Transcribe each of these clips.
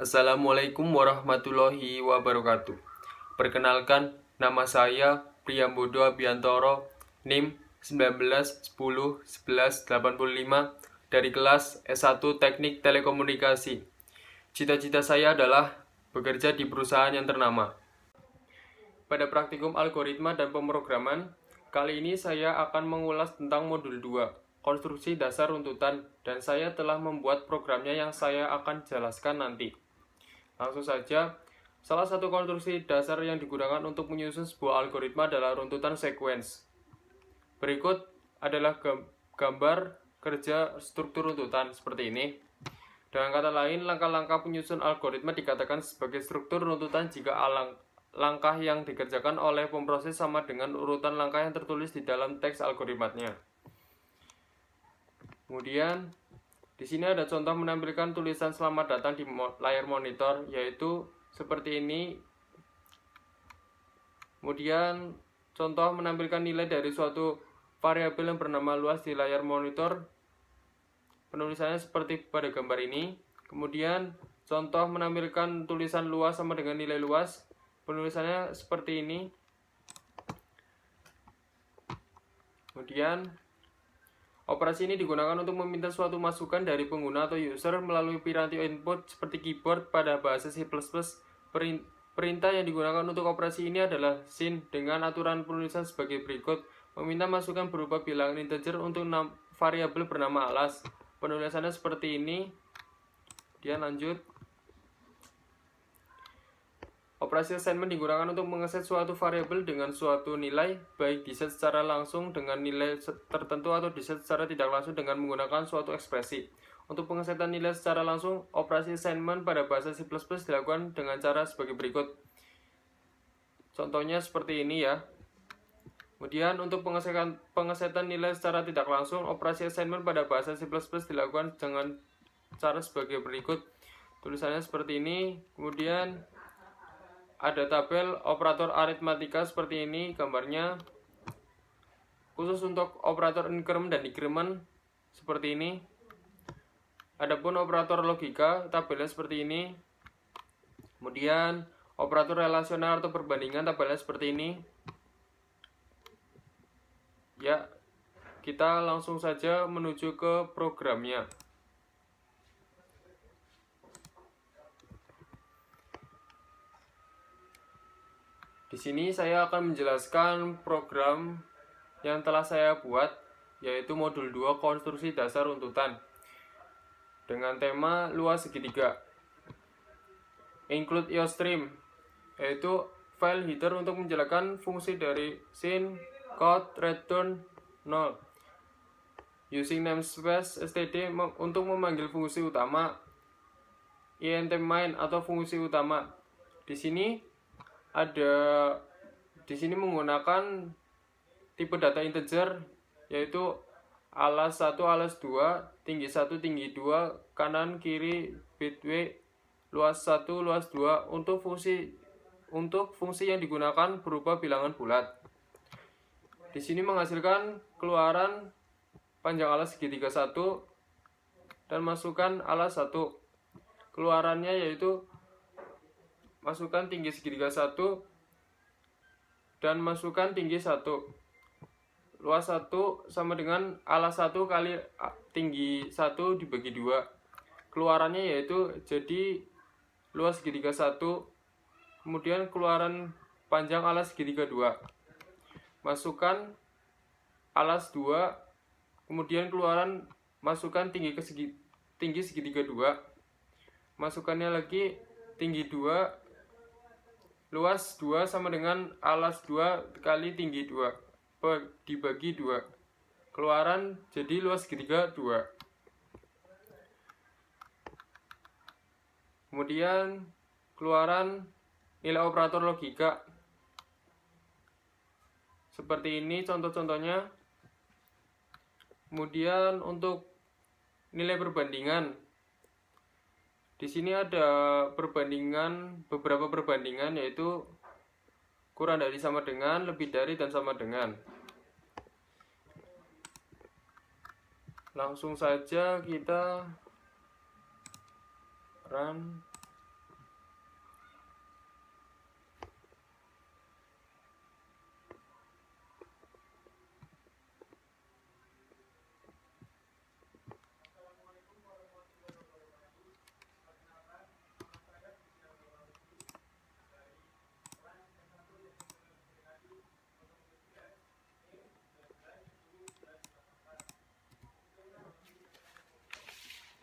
Assalamualaikum warahmatullahi wabarakatuh. Perkenalkan, nama saya Priyambodo Abiantoro, NIM 19101185 dari kelas S1 Teknik Telekomunikasi. Cita-cita saya adalah bekerja di perusahaan yang ternama. Pada praktikum algoritma dan pemrograman, kali ini saya akan mengulas tentang modul 2, konstruksi dasar runtutan, dan saya telah membuat programnya yang saya akan jelaskan nanti. Langsung saja, salah satu konstruksi dasar yang digunakan untuk menyusun sebuah algoritma adalah runtutan sequence. Berikut adalah gambar kerja struktur runtutan seperti ini. Dengan kata lain, langkah-langkah penyusun algoritma dikatakan sebagai struktur runtutan jika langkah yang dikerjakan oleh pemroses sama dengan urutan langkah yang tertulis di dalam teks algoritmanya. Kemudian, di sini ada contoh menampilkan tulisan selamat datang di layar monitor, yaitu seperti ini. Kemudian, contoh menampilkan nilai dari suatu variabel yang bernama luas di layar monitor. Penulisannya seperti pada gambar ini. Kemudian, contoh menampilkan tulisan luas sama dengan nilai luas. Penulisannya seperti ini. Kemudian, operasi ini digunakan untuk meminta suatu masukan dari pengguna atau user melalui piranti input seperti keyboard pada bahasa C++. Perintah yang digunakan untuk operasi ini adalah SYN dengan aturan penulisan sebagai berikut. Meminta masukan berupa bilangan integer untuk variabel bernama alas. Penulisannya seperti ini. Dia lanjut. Operasi assignment digunakan untuk mengeset suatu variabel dengan suatu nilai, baik diset secara langsung dengan nilai tertentu atau diset secara tidak langsung dengan menggunakan suatu ekspresi. Untuk pengesetan nilai secara langsung, operasi assignment pada bahasa C++ dilakukan dengan cara sebagai berikut. Contohnya seperti ini ya. Kemudian untuk pengesetan nilai secara tidak langsung, operasi assignment pada bahasa C++ dilakukan dengan cara sebagai berikut. Tulisannya seperti ini. Kemudian ada tabel operator aritmatika seperti ini gambarnya. Khusus untuk operator increment dan decrement seperti ini. Adapun operator logika tabelnya seperti ini. Kemudian operator relasional atau perbandingan tabelnya seperti ini. Ya, kita langsung saja menuju ke programnya. Di sini saya akan menjelaskan program yang telah saya buat, yaitu modul 2 konstruksi dasar runtutan dengan tema luas segitiga. Include IOStream, yaitu file header untuk menjalankan fungsi dari scene code return 0. Using namespace std untuk memanggil fungsi utama, int main atau fungsi utama. Di sini menggunakan tipe data integer, yaitu alas 1, alas 2, tinggi 1, tinggi 2, kanan kiri width, luas 1, luas 2 untuk fungsi yang digunakan berupa bilangan bulat. Di sini menghasilkan keluaran panjang alas segitiga 1 dan masukkan alas 1. Keluarannya yaitu masukkan tinggi segitiga 1 dan masukkan tinggi 1. Luas 1 sama dengan alas 1 kali tinggi 1 dibagi 2. Keluarannya yaitu jadi luas segitiga 1, kemudian keluaran panjang alas segitiga 2. Masukkan alas 2, kemudian keluaran masukkan tinggi segitiga 2. Masukkannya lagi tinggi 2, luas 2 sama dengan alas 2 kali tinggi 2 dibagi 2. Keluaran jadi luas segitiga 2. Kemudian keluaran nilai operator logika. Seperti ini contoh-contohnya. Kemudian untuk nilai perbandingan. Di sini ada beberapa perbandingan, yaitu kurang dari sama dengan, lebih dari, dan sama dengan. Langsung saja kita run.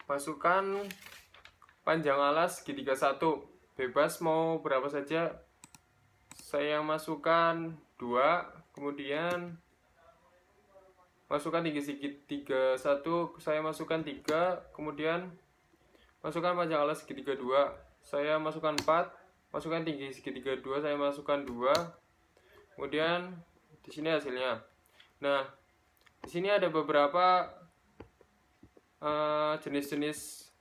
masukkan panjang alas segitiga 1, bebas mau berapa saja. Saya masukkan 2, kemudian masukkan tinggi segitiga 1, saya masukkan 3, kemudian masukkan panjang alas segitiga 2, saya masukkan 4, masukkan tinggi segitiga 2, saya masukkan 2, kemudian di sini hasilnya. Nah, di sini ada beberapa jenis-jenis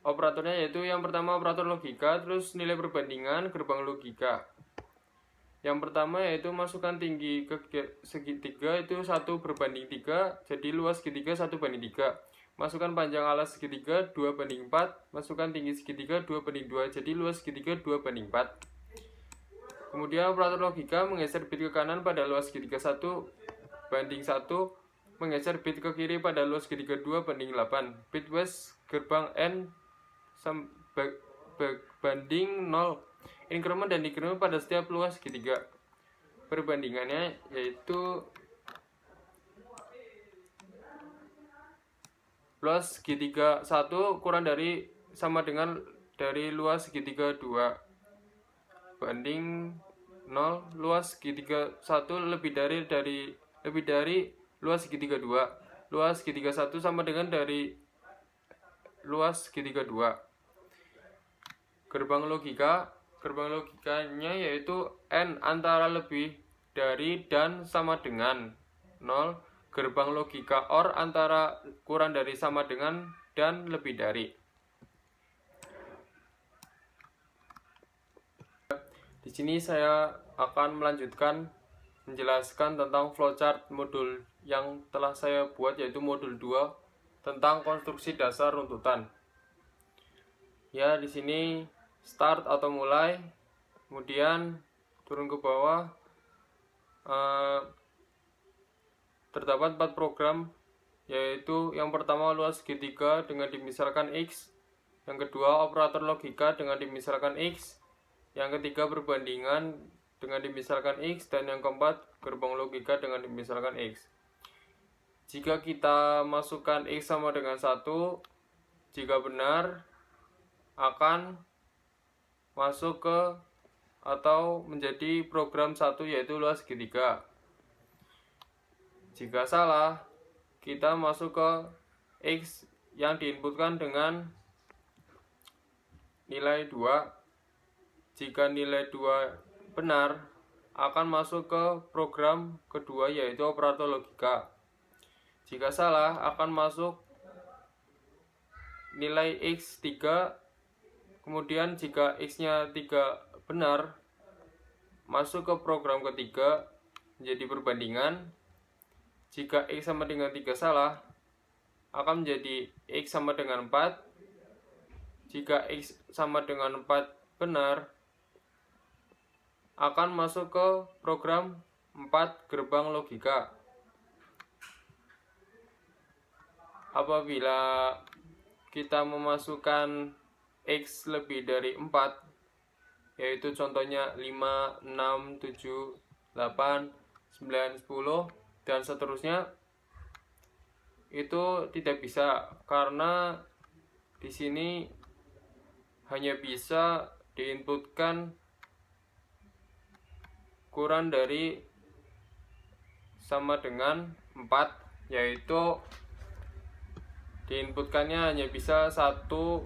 operatornya, yaitu yang pertama operator logika, terus nilai perbandingan, gerbang logika. Yang pertama yaitu masukkan tinggi ke segitiga itu 1 berbanding 3, jadi luas segitiga 1 banding 3. Masukkan panjang alas segitiga 2 banding 4, masukkan tinggi segitiga 2 banding 2, jadi luas segitiga 2 banding 4. Kemudian operator logika menggeser bit ke kanan pada luas segitiga 1 banding 1, menggeser bit ke kiri pada luas segitiga 2 banding 8. Bitwise gerbang N banding 0. Inkremen dan dekremen pada setiap luas segitiga. Perbandingannya yaitu luas segitiga 1 kurang dari sama dengan dari luas segitiga 2 banding 0. Luas segitiga 1 lebih dari luas segitiga 2. Luas segitiga 1 sama dengan dari luas segitiga 2. Gerbang logikanya yaitu N antara lebih dari dan sama dengan 0. Gerbang logika OR antara kurang dari sama dengan dan lebih dari. Di sini saya akan melanjutkan menjelaskan tentang flowchart modul yang telah saya buat, yaitu modul 2 tentang konstruksi dasar runtutan. Ya, di sini start atau mulai, kemudian turun ke bawah. Terdapat 4 program, yaitu yang pertama luas segitiga dengan dimisalkan X, yang kedua operator logika dengan dimisalkan X, yang ketiga perbandingan dengan dimisalkan X, dan yang keempat gerbang logika dengan dimisalkan X. Jika kita masukkan X sama dengan 1, jika benar akan masuk ke atau menjadi program 1, yaitu luas segitiga. Jika salah, kita masuk ke X yang diinputkan dengan nilai 2. Jika nilai 2 benar, akan masuk ke program kedua, yaitu operator logika. Jika salah, akan masuk nilai X 3. Kemudian jika X-nya 3 benar, masuk ke program ketiga, menjadi perbandingan. Jika X sama dengan 3 salah, akan menjadi X sama dengan 4. Jika X sama dengan 4 benar, akan masuk ke program 4 gerbang logika. Apabila kita memasukkan X lebih dari 4, yaitu contohnya 5, 6, 7, 8, 9, 10, dan seterusnya, itu tidak bisa, karena di sini hanya bisa diinputkan kurang dari sama dengan 4, yaitu diinputkannya hanya bisa satu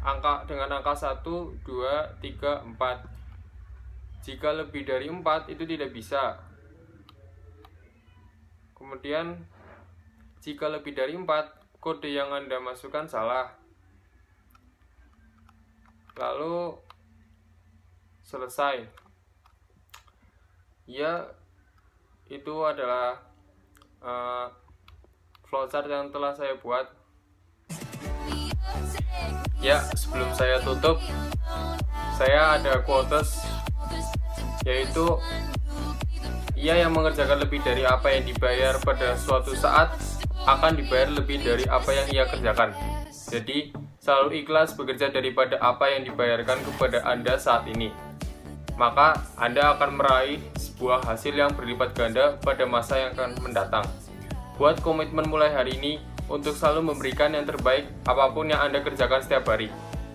angka dengan angka 1, 2, 3, 4. Jika lebih dari 4 itu tidak bisa. Kemudian jika lebih dari 4, kode yang Anda masukkan salah. Lalu selesai. Ya, itu adalah flowchart yang telah saya buat. Ya, sebelum saya tutup, saya ada quotes, yaitu ia yang mengerjakan lebih dari apa yang dibayar pada suatu saat akan dibayar lebih dari apa yang ia kerjakan. Jadi, selalu ikhlas bekerja daripada apa yang dibayarkan kepada Anda saat ini. Maka, Anda akan meraih sebuah hasil yang berlipat ganda pada masa yang akan mendatang. Buat komitmen mulai hari ini untuk selalu memberikan yang terbaik apapun yang Anda kerjakan setiap hari.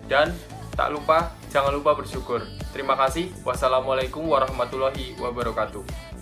Dan tak lupa, jangan lupa bersyukur. Terima kasih. Wassalamualaikum warahmatullahi wabarakatuh.